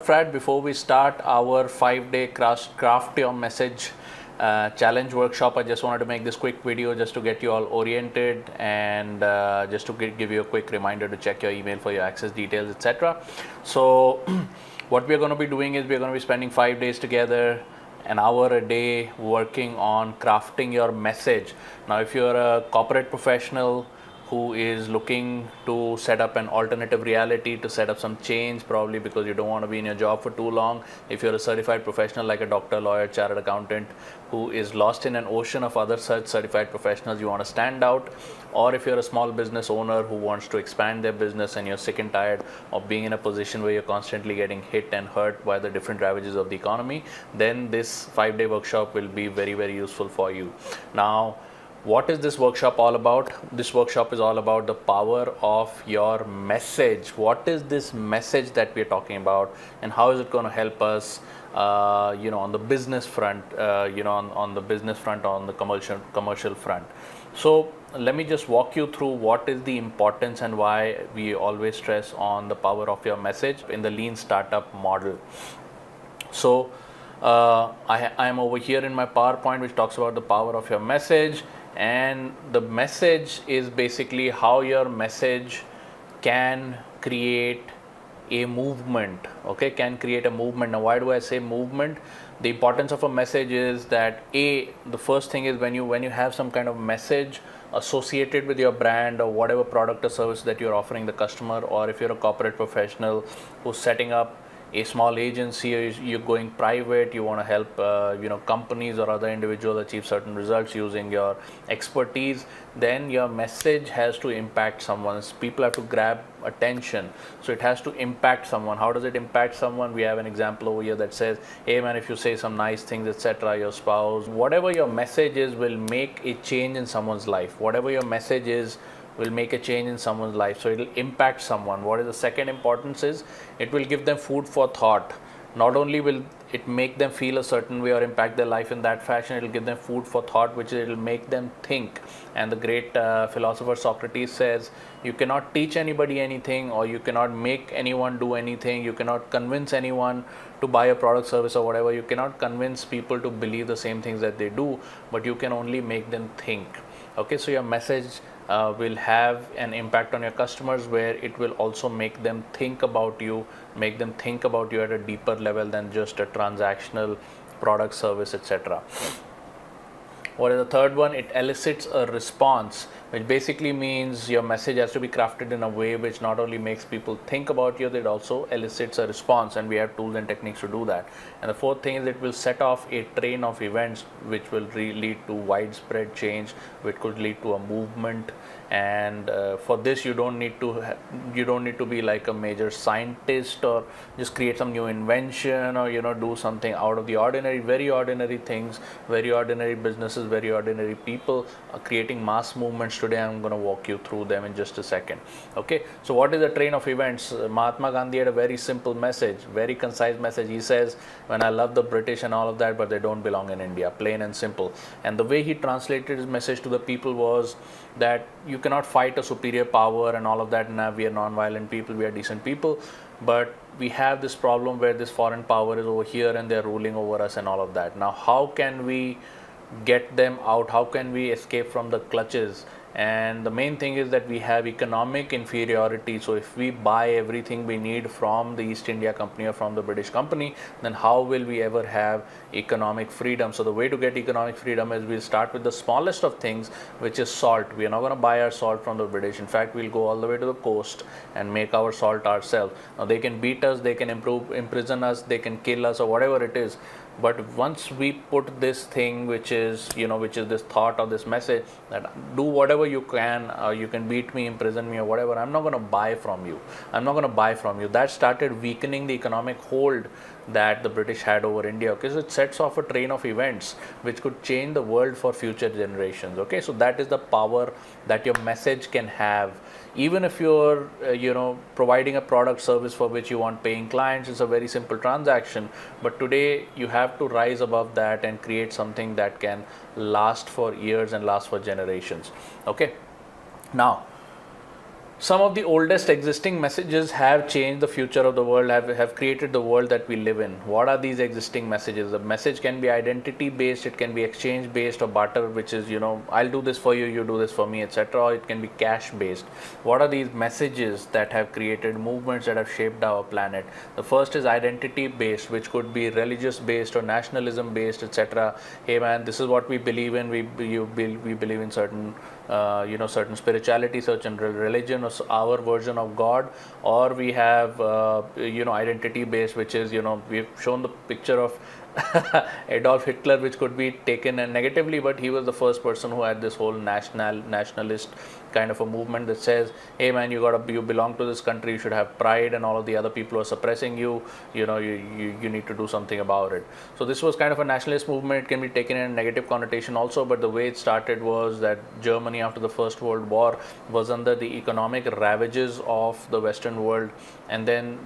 Frat, before we start our 5-day craft your message challenge workshop, I just wanted to make this quick video just to get you all oriented and just to give you a quick reminder to check your email for your access details, etc. So what we're going to be doing is we're going to be spending 5 days together, an hour a day, working on crafting your message. Now if you're a corporate professional who is looking to set up an alternative reality, to set up some change, probably because you don't want to be in your job for too long. If you're a certified professional like a doctor, lawyer, chartered accountant who is lost in an ocean of other such certified professionals, you want to stand out. Or if you're a small business owner who wants to expand their business and you're sick and tired of being in a position where you're constantly getting hit and hurt by the different ravages of the economy, then this 5-day workshop will be very, very useful for you. Now, what is this workshop all about? This workshop is all about the power of your message. What is this message that we're talking about, and how is it going to help us, on the business front, on the business front, on the commercial front. So let me just walk you through what is the importance and why we always stress on the power of your message in the lean startup model. So I am over here in my PowerPoint, which talks about the power of your message. And the message is basically how your message can create a movement, okay, can create a movement. Now, why do I say movement? The importance of a message is that the first thing is when you have some kind of message associated with your brand or whatever product or service that you're offering the customer, or if you're a corporate professional who's setting up a small agency, you're going private, you want to help companies or other individuals achieve certain results using your expertise, then your message has to impact someone. People have to grab attention, so it has to impact someone. How does it impact someone? We have an example over here that says, hey man, if you say some nice things, etc., your spouse, whatever your message is will make a change in someone's life. Whatever your message is will make a change in someone's life, so it will impact someone. What is the second importance is it will give them food for thought. Not only will it make them feel a certain way or impact their life in that fashion, it will give them food for thought, which it will make them think. And the great philosopher Socrates says, you cannot teach anybody anything, or you cannot make anyone do anything, you cannot convince anyone to buy a product, service, or whatever. You cannot convince people to believe the same things that they do, but you can only make them think. Okay, so your message will have an impact on your customers, where it will also make them think about you, at a deeper level than just a transactional product, service, etc. What is the third one? It elicits a response, which basically means your message has to be crafted in a way which not only makes people think about you, it also elicits a response, and we have tools and techniques to do that. And the fourth thing is it will set off a train of events which will lead to widespread change, which could lead to a movement. And for this you don't need to be like a major scientist or just create some new invention or do something out of the ordinary. Very ordinary things, very ordinary businesses, very ordinary people are creating mass movements today. I'm going to walk you through them in just a second. Okay, so what is a train of events? Mahatma Gandhi had a very simple message, very concise message. He says, when I love the British and all of that, but they don't belong in India, plain and simple. And the way he translated his message to the people was that you cannot fight a superior power and all of that. Now we are non-violent people, we are decent people, but we have this problem where this foreign power is over here and they're ruling over us and all of that. Now how can we get them out? How can we escape from the clutches? And the main thing is that we have economic inferiority. So if we buy everything we need from the East India Company or from the British company, then how will we ever have economic freedom? So the way to get economic freedom is we'll start with the smallest of things, which is salt. We are not going to buy our salt from the British. In fact, we'll go all the way to the coast and make our salt ourselves. Now they can beat us, they can imprison us, they can kill us, or whatever it is. But once we put this thing, which is this thought or this message that do whatever you can, you can beat me, imprison me, or whatever, I'm not going to buy from you. That started weakening the economic hold that the British had over India. Okay, so it sets off a train of events which could change the world for future generations. Okay, so that is the power that your message can have. Even if you're providing a product service for which you want paying clients, it's a very simple transaction, but today you have to rise above that and create something that can last for years and last for generations. Okay, now Some of the oldest existing messages have changed the future of the world, have created the world that we live in. What are these existing messages? The message can be identity based, it can be exchange based, or barter, which is, I'll do this for you, you do this for me, etc. Or it can be cash based. What are these messages that have created movements that have shaped our planet? The first is identity based, which could be religious based or nationalism based, etc. Hey man, this is what we believe in. We believe in certain certain spirituality, certain religion, or our version of God. Or we have identity based, which is, we've shown the picture of Adolf Hitler, which could be taken negatively, but he was the first person who had this whole nationalist kind of a movement that says, hey man, you belong to this country, you should have pride, and all of the other people who are suppressing you, you need to do something about it. So this was kind of a nationalist movement. It can be taken in a negative connotation also, but the way it started was that Germany after the First World War was under the economic ravages of the Western world, and then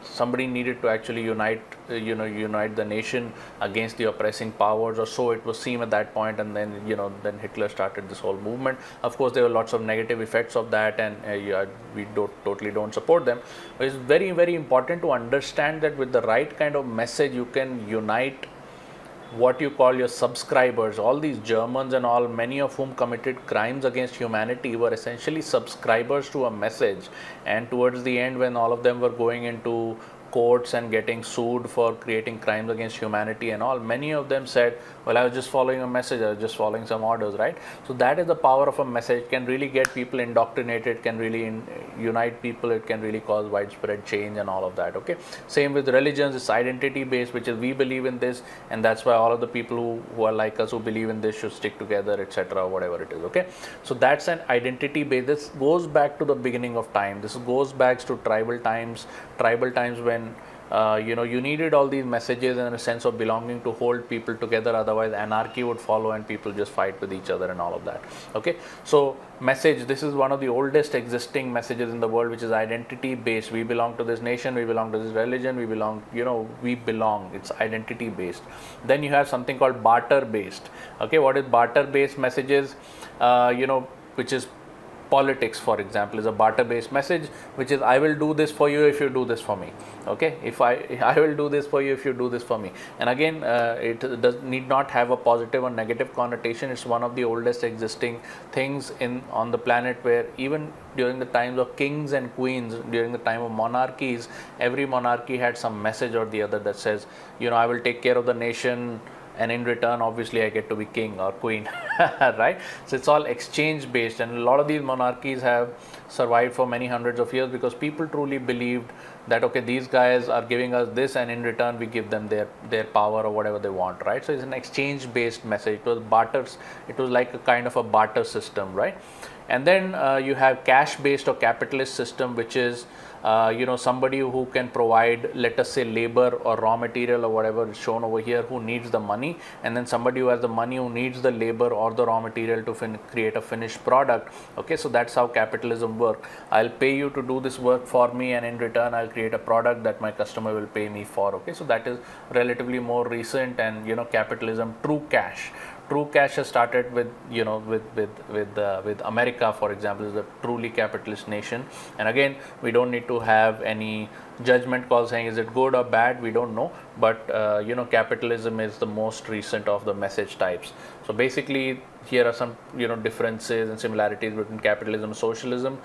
somebody needed to actually unite the nation against the oppressing powers, or so it was seen at that point. And then then Hitler started this whole movement. Of course, there were lots of negative effects of that, and we totally don't support them. But it's very, very important to understand that with the right kind of message, you can unite what you call your subscribers. All these Germans and all, many of whom committed crimes against humanity, were essentially subscribers to a message. And towards the end, when all of them were going into courts and getting sued for creating crimes against humanity and all, many of them said, well, I was just following a message, I was just following some orders, right? So that is the power of a message. It can really get people indoctrinated, it can really unite people, it can really cause widespread change and all of that. Okay, same with religions. It's identity based, which is we believe in this, and that's why all of the people who are like us, who believe in this, should stick together, etc., whatever it is. Okay, so that's an identity base. This goes back to the beginning of time. This goes back to tribal times when you needed all these messages and a sense of belonging to hold people together. Otherwise anarchy would follow and people just fight with each other and all of that. Okay, so message, this is one of the oldest existing messages in the world, which is identity based. We belong to this nation, we belong to this religion, we belong, it's identity based. Then you have something called barter based. Okay, what is barter based messages? Which is politics, for example, is a barter based message, which is I will do this for you if you do this for me. Okay, if I will do this for you if you do this for me. And again, it need not have a positive or negative connotation. It's one of the oldest existing things on the planet, where even during the times of kings and queens, during the time of monarchies, every monarchy had some message or the other that says, I will take care of the nation, and in return, obviously, I get to be king or queen, right? So it's all exchange based, and a lot of these monarchies have survived for many hundreds of years because people truly believed that, okay, these guys are giving us this, and in return we give them their power or whatever they want, right? So it's an exchange based message. It was barters. It was like a kind of a barter system, right? And then you have cash based or capitalist system, which is somebody who can provide, let us say, labor or raw material or whatever is shown over here, who needs the money, and then somebody who has the money who needs the labor or the raw material to create a finished product. Okay, so that's how capitalism works. I'll pay you to do this work for me, and in return I'll create a product that my customer will pay me for. Okay, so that is relatively more recent, and capitalism, true cash has started with America, for example, is a truly capitalist nation. And again, we don't need to have any judgment call saying is it good or bad, we don't know, but capitalism is the most recent of the message types. So basically, here are some differences and similarities between capitalism and socialism.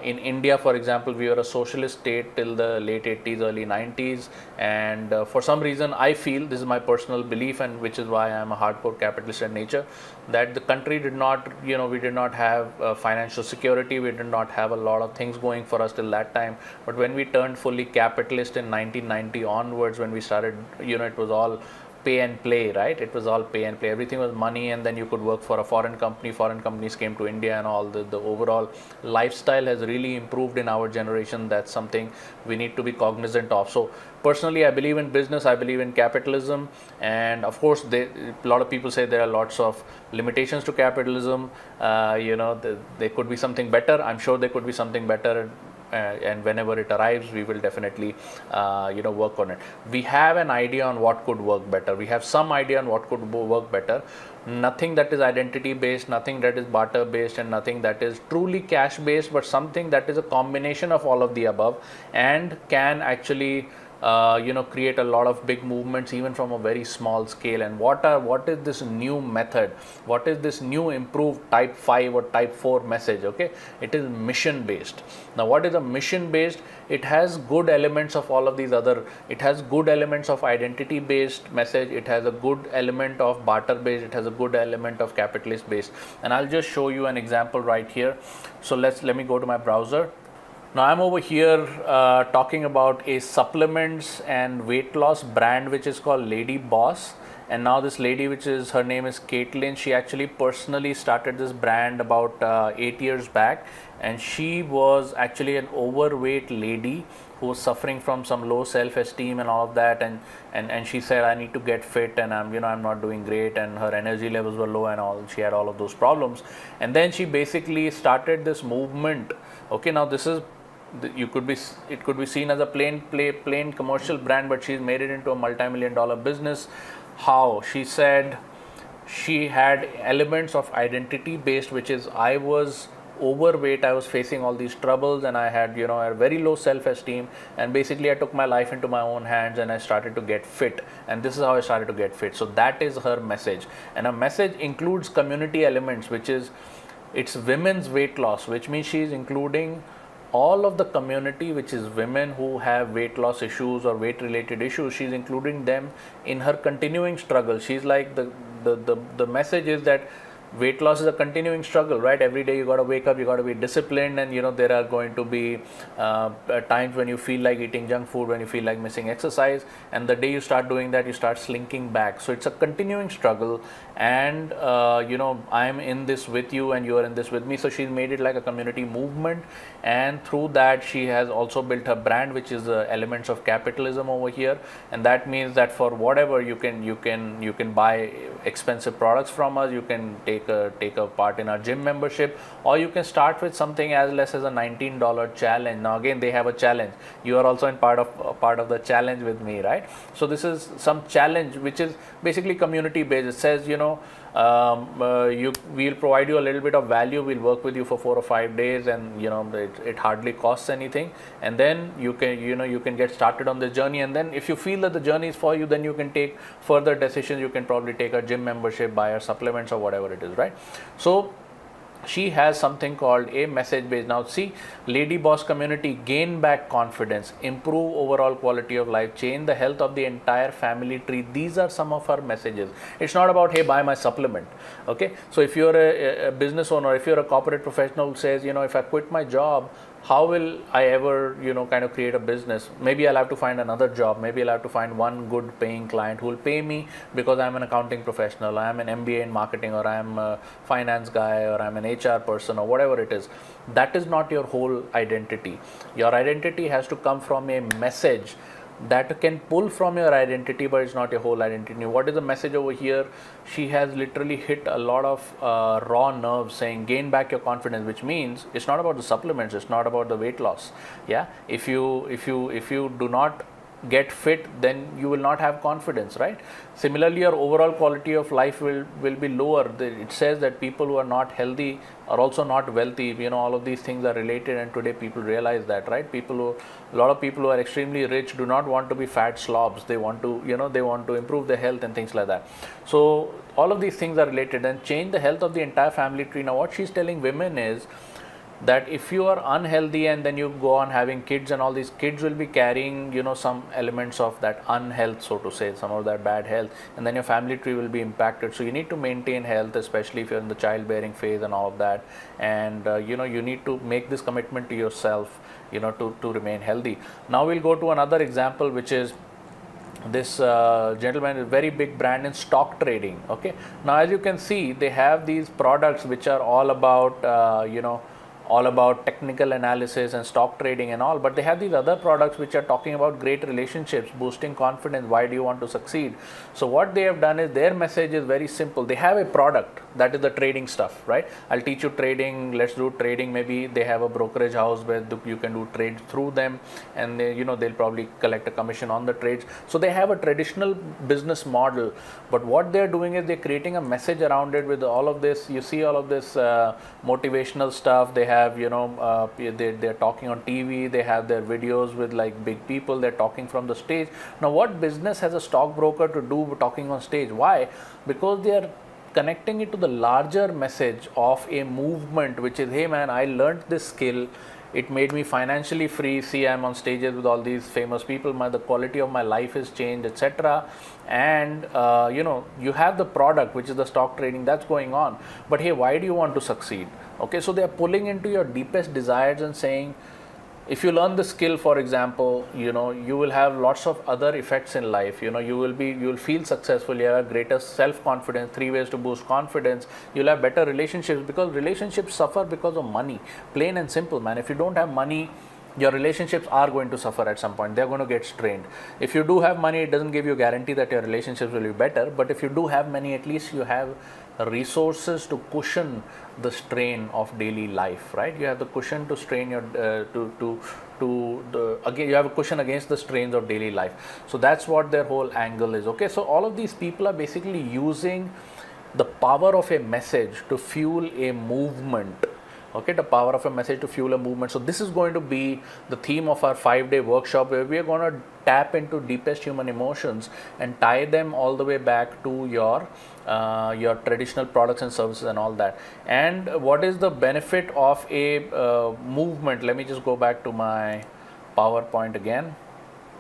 In India, for example, we were a socialist state till the late 80s, early 90s, and for some reason I feel, this is my personal belief, and which is why I am a hardcore capitalist at nature, that the country did not, we did not have financial security, we did not have a lot of things going for us till that time. But when we turned fully capitalist in 1990 onwards, when we started, it was all pay and play, right? It was all pay and play. Everything was money, and then you could work for a foreign company. Foreign companies came to India, and all the overall lifestyle has really improved in our generation. That's something we need to be cognizant of. So personally, I believe in business, I believe in capitalism, and of course, a lot of people say there are lots of limitations to capitalism. There could be something better. I'm sure there could be something better. and whenever it arrives, we will definitely work on it. We have an idea on what could work better. We have some idea on what could work better. Nothing that is identity based, nothing that is barter based, and nothing that is truly cash based, but something that is a combination of all of the above and can actually create a lot of big movements even from a very small scale. And what is this new method? What is this new improved type 5 or type 4 message? Okay, it is mission based. Now what is a mission based? It has good elements of all of these other. It has good elements of identity based message. It has a good element of barter based. It has a good element of capitalist based. And I'll just show you an example right here. So let me go to my browser. Now I'm over here talking about a supplements and weight loss brand which is called ladyboss. And now this lady, her name is Caitlin, she actually personally started this brand about 8 years back, and she was actually an overweight lady who was suffering from some low self-esteem and all of that, and she said, I need to get fit, and I'm not doing great, and her energy levels were low and all. She had all of those problems, and then she basically started this movement. Okay, now this is, it could be seen as a plain commercial brand, but she's made it into a multi-million-dollar business. How? She said she had elements of identity based, which is, I was overweight, I was facing all these troubles, and I had a very low self-esteem, and basically I took my life into my own hands and I started to get fit, and this is how I started to get fit. So that is her message, and her message includes community elements, which is, it's women's weight loss, which means she's including all of the community, which is women who have weight loss issues or weight related issues. She's including them in her continuing struggle. She's like, the message is that weight loss is a continuing struggle, right? Every day you got to wake up, you got to be disciplined, and there are going to be times when you feel like eating junk food, when you feel like missing exercise, and the day you start doing that, you start slinking back. So it's a continuing struggle, and I'm in this with you and you're in this with me. So she's made it like a community movement, and through that she has also built her brand, which is elements of capitalism over here. And that means that for whatever, you can buy expensive products from us, you can take a part in our gym membership, or you can start with something as less as a $19 challenge. Now again, they have a challenge. You are also in part of the challenge with me, right? So this is some challenge which is basically community based. It says, we'll provide you a little bit of value, we'll work with you for 4 or 5 days, and it hardly costs anything, and then you can get started on this journey. And then if you feel that the journey is for you, then you can take further decisions. You can probably take a gym membership, buy our supplements, or whatever it is, right? So she has something called a message based. Now see, lady boss community, gain back confidence, improve overall quality of life, change the health of the entire family tree. These are some of her messages. It's not about, hey, buy my supplement. Okay, so if you're a business owner, if you're a corporate professional who says, if I quit my job, how will I ever kind of create a business? Maybe I'll have to find another job. Maybe I'll have to find one good paying client who will pay me because I'm an accounting professional, I'm an MBA in marketing, or I'm a finance guy, or I'm an HR person, or whatever it is. That is not your whole identity. Your identity has to come from a message that can pull from your identity, but it's not your whole identity. What is the message over here? She has literally hit a lot of raw nerves, saying gain back your confidence, which means it's not about the supplements, it's not about the weight loss. Yeah, if you do not get fit, then you will not have confidence, right? Similarly, your overall quality of life will be lower. It says that people who are not healthy are also not wealthy. All of these things are related, and today people realize that, right? A lot of people who are extremely rich do not want to be fat slobs. They want to, they want to improve their health and things like that. So all of these things are related, and change the health of the entire family tree. Now what she's telling women is that if you are unhealthy and then you go on having kids, and all these kids will be carrying some elements of that unhealth, so to say, some of that bad health, and then your family tree will be impacted. So you need to maintain health, especially if you're in the childbearing phase and all of that, and you need to make this commitment to yourself to remain healthy. Now we'll go to another example, which is this gentleman, a very big brand in stock trading. Okay, now as you can see, they have these products which are all about all about technical analysis and stock trading and all, but they have these other products which are talking about great relationships, boosting confidence, why do you want to succeed. So what they have done is their message is very simple. They have a product that is the trading stuff, right? I'll teach you trading, let's do trading. Maybe they have a brokerage house where you can do trades through them, and they, they'll probably collect a commission on the trades. So they have a traditional business model, but what they're doing is they're creating a message around it with all of this. You see all of this motivational stuff. They have, they're talking on TV, they have their videos with like big people, they're talking from the stage. Now what business has a stockbroker to do talking on stage? Why? Because they are connecting it to the larger message of a movement, which is, hey man, I learned this skill, it made me financially free, see, I'm on stages with all these famous people, the quality of my life has changed, etc. And you have the product, which is the stock trading that's going on, but hey, why do you want to succeed? Okay, so they are pulling into your deepest desires and saying, if you learn the skill, for example, you will have lots of other effects in life. You will feel successful, you have greater self-confidence, 3 ways to boost confidence, you'll have better relationships, because relationships suffer because of money, plain and simple, man. If you don't have money, your relationships are going to suffer at some point. They're going to get strained. If you do have money, it doesn't give you a guarantee that your relationships will be better, but if you do have money, at least you have resources to cushion the strain of daily life, right? You have the cushion to strain your again, you have a cushion against the strains of daily life. So that's what their whole angle is. Okay, so all of these people are basically using the power of a message to fuel a movement. Okay, the power of a message to fuel a movement. So this is going to be the theme of our 5-day workshop, where we are going to tap into deepest human emotions and tie them all the way back to your traditional products and services and all that. And what is the benefit of a movement? Let me just go back to my PowerPoint again.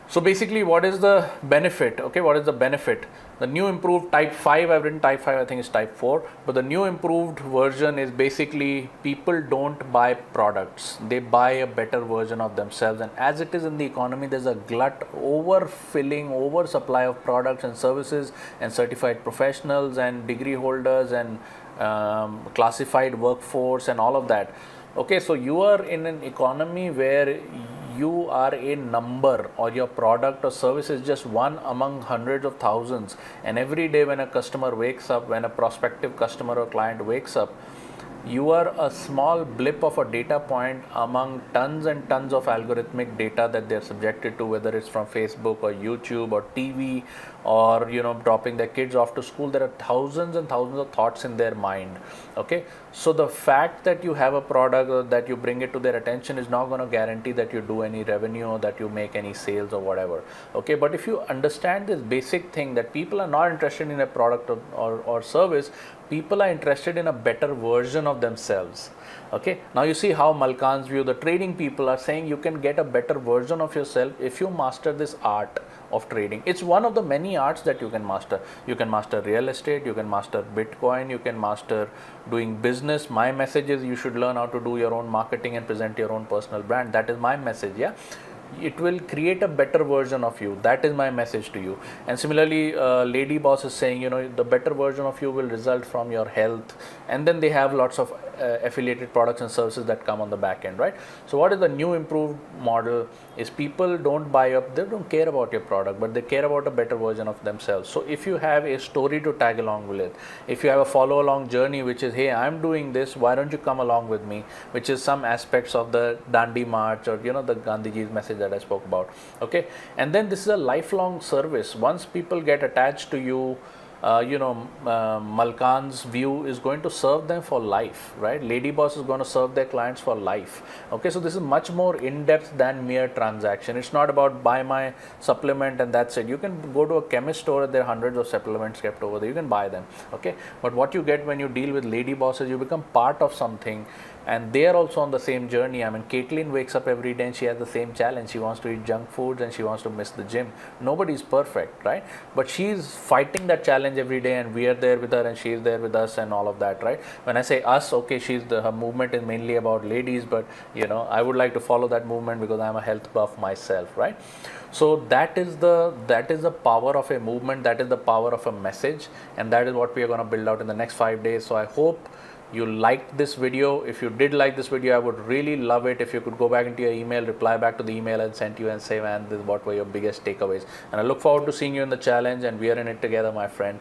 So basically, what is the benefit? Okay, what is the benefit? The new improved type 5, I've written type 5, I think it's type 4, but the new improved version is basically people don't buy products, they buy a better version of themselves. And as it is in the economy, there's a glut, overfilling, oversupply of products and services and certified professionals and degree holders and classified workforce and all of that. Okay, so you are in an economy where you are a number, or your product or service is just one among hundreds of thousands, and every day when a customer wakes up, when a prospective customer or client wakes up, you are a small blip of a data point among tons and tons of algorithmic data that they're subjected to, whether it's from Facebook or YouTube or TV, or dropping their kids off to school. There are thousands and thousands of thoughts in their mind. Okay, so the fact that you have a product or that you bring it to their attention is not going to guarantee that you do any revenue or that you make any sales or whatever. Okay, but if you understand this basic thing, that people are not interested in a product or service, people are interested in a better version of themselves. Okay, now you see how Malkan's view, the trading people are saying you can get a better version of yourself if you master this art of trading. It's one of the many arts that you can master. You can master real estate, you can master Bitcoin, you can master doing business. My message is you should learn how to do your own marketing and present your own personal brand. That is my message. Yeah, it will create a better version of you. That is my message to you. And similarly, ladyboss is saying, the better version of you will result from your health. And then they have lots of affiliated products and services that come on the back end, right? So what is the new improved model is people don't buy up, they don't care about your product, but they care about a better version of themselves. So if you have a story to tag along with it, if you have a follow along journey, which is, hey, I'm doing this, why don't you come along with me, which is some aspects of the Dandi March or the Gandhiji's message that I spoke about. Okay, and then this is a lifelong service. Once people get attached to you, Malkan's view is going to serve them for life, right? Ladyboss is going to serve their clients for life. Okay, so this is much more in-depth than mere transaction. It's not about buy my supplement and that's it. You can go to a chemist store, there are hundreds of supplements kept over there, you can buy them. Okay, but what you get when you deal with Ladyboss is you become part of something, and they are also on the same journey. I mean, Caitlin wakes up every day and she has the same challenge. She wants to eat junk foods and she wants to miss the gym. Nobody is perfect, right? But she's fighting that challenge every day, and we are there with her and she is there with us and all of that, right? When I say us, okay, her movement is mainly about ladies, but I would like to follow that movement because I'm a health buff myself, right? So that is the power of a movement, that is the power of a message, and that is what we are going to build out in the next 5 days. So I hope you liked this video. If you did like this video, I would really love it if you could go back into your email, reply back to the email and send you and say, man, what were your biggest takeaways. And I look forward to seeing you in the challenge, and we are in it together, my friends.